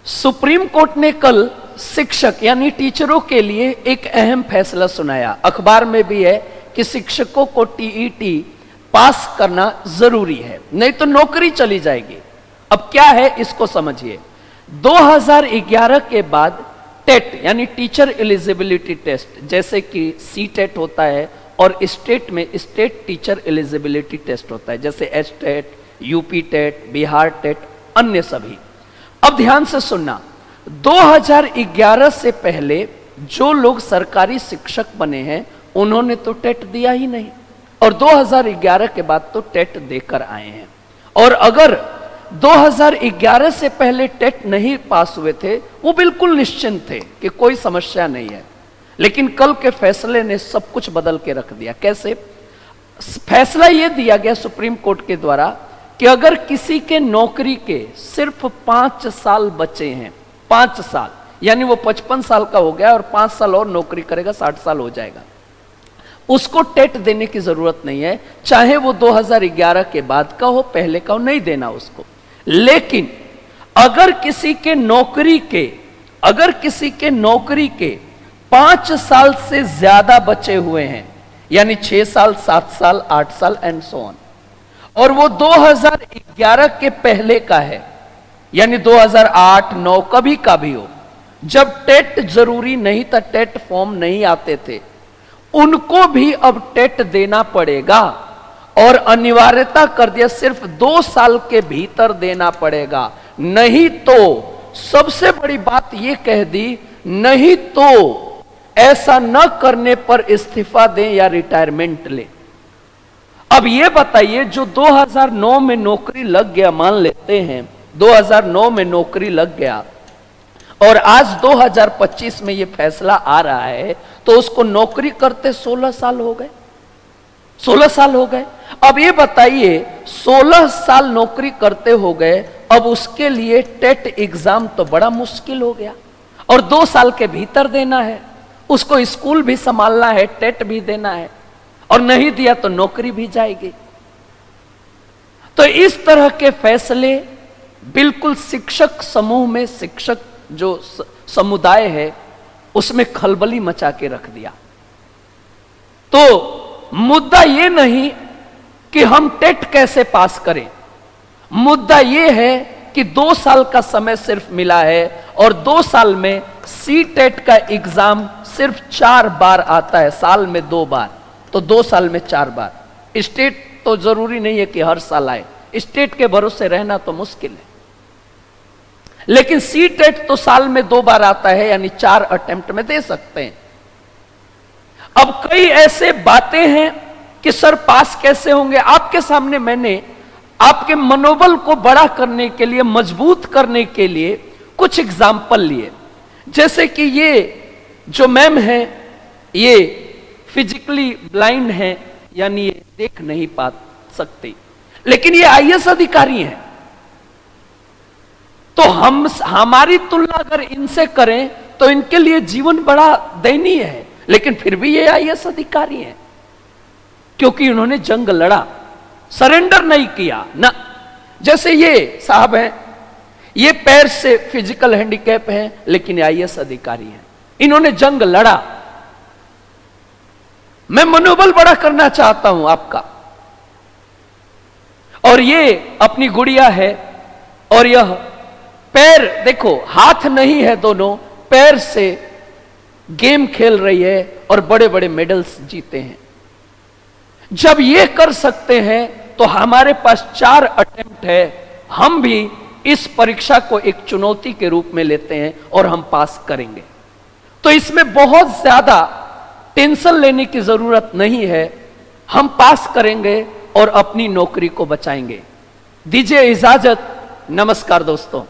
Supreme court ने कल शिक्षक यानी टीचरों के लिए एक अहम फैसला सुनाया। अखबार में भी है कि शिक्षकों को टीईटी पास करना जरूरी है, नहीं तो नौकरी चली जाएगी। अब क्या है इसको समझिए। 2011 के बाद टेट यानी टीचर एलिजिबिलिटी टेस्ट, जैसे कि सी टेट होता है और स्टेट में स्टेट टीचर एलिजिबिलिटी टेस्ट होता है, जैसे H TET, UP TET, Bihar TET, अन्य सभी। अब ध्यान से सुनना, 2011 से पहले जो लोग सरकारी शिक्षक बने हैं उन्होंने तो टेट दिया ही नहीं, और 2011 के बाद तो टेट देकर आए हैं। और अगर 2011 से पहले टेट नहीं पास हुए थे वो बिल्कुल निश्चिंत थे कि कोई समस्या नहीं है। लेकिन कल के फैसले ने सब कुछ बदल के रख दिया। कैसे? फैसला यह दिया गया सुप्रीम कोर्ट के द्वारा कि अगर किसी के नौकरी के सिर्फ 5 साल बचे हैं, 5 साल यानी वो 55 साल का हो गया और 5 साल और नौकरी करेगा, 60 साल हो जाएगा, उसको टेट देने की जरूरत नहीं है, चाहे वो 2011 के बाद का हो, पहले का हो, नहीं देना उसको। लेकिन अगर किसी के नौकरी के 5 साल से ज्यादा बचे हुए हैं, यानी 6 साल, 7 साल, 8 साल एंड सो ऑन, और वो 2011 के पहले का है, यानी 2008, 9 कभी का भी हो, जब टेट जरूरी नहीं था, टेट फॉर्म नहीं आते थे, उनको भी अब टेट देना पड़ेगा। और अनिवार्यता कर दिया, सिर्फ 2 साल के भीतर देना पड़ेगा। नहीं तो, सबसे बड़ी बात यह कह दी, नहीं तो ऐसा न करने पर इस्तीफा दें या रिटायरमेंट लें। अब यह बताइए, जो 2009 में नौकरी लग गया, मान लेते हैं 2009 में नौकरी लग गया और आज 2025 में यह फैसला आ रहा है, तो उसको नौकरी करते 16 साल हो गए, 16 साल हो गए। अब ये बताइए, 16 साल नौकरी करते हो गए, अब उसके लिए टेट एग्जाम तो बड़ा मुश्किल हो गया, और 2 साल के भीतर देना है, उसको स्कूल भी संभालना है, टेट भी देना है, और नहीं दिया तो नौकरी भी जाएगी। तो इस तरह के फैसले बिल्कुल शिक्षक समूह में, शिक्षक जो समुदाय है उसमें खलबली मचा के रख दिया। तो मुद्दा यह नहीं कि हम टेट कैसे पास करें, मुद्दा यह है कि 2 साल का समय सिर्फ मिला है, और 2 साल में सी टेट का एग्जाम सिर्फ 4 बार आता है, साल में 2 बार, तो 2 साल में 4 बार। स्टेट तो जरूरी नहीं है कि हर साल आए, स्टेट के भरोसे रहना तो मुश्किल है, लेकिन सी टेट तो साल में 2 बार आता है, यानी 4 अटेम्प्ट में दे सकते हैं। अब कई ऐसे बातें हैं कि सर पास कैसे होंगे। आपके सामने मैंने आपके मनोबल को बड़ा करने के लिए, मजबूत करने के लिए कुछ एग्जाम्पल लिए। जैसे कि ये जो मैम है, ये फिजिकली ब्लाइंड हैं, यानी ये देख नहीं पा सकते, लेकिन ये आईएएस अधिकारी हैं। तो हमारी तुलना अगर इनसे करें तो इनके लिए जीवन बड़ा दयनीय है, लेकिन फिर भी ये आईएएस अधिकारी हैं, क्योंकि उन्होंने जंग लड़ा, सरेंडर नहीं किया ना। जैसे ये साहब हैं, ये पैर से फिजिकल हैंडीकैप हैं, लेकिन आईएएस अधिकारी हैं, इन्होंने जंग लड़ा। मैं मनोबल बड़ा करना चाहता हूं आपका। और ये अपनी गुड़िया है, और यह पैर देखो, हाथ नहीं है, दोनों पैर से गेम खेल रही है और बड़े बड़े मेडल्स जीते हैं। जब ये कर सकते हैं तो हमारे पास 4 अटेम्प्ट है, हम भी इस परीक्षा को एक चुनौती के रूप में लेते हैं और हम पास करेंगे। तो इसमें बहुत ज्यादा टेंशन लेने की जरूरत नहीं है, हम पास करेंगे और अपनी नौकरी को बचाएंगे। दीजिए इजाजत, नमस्कार दोस्तों।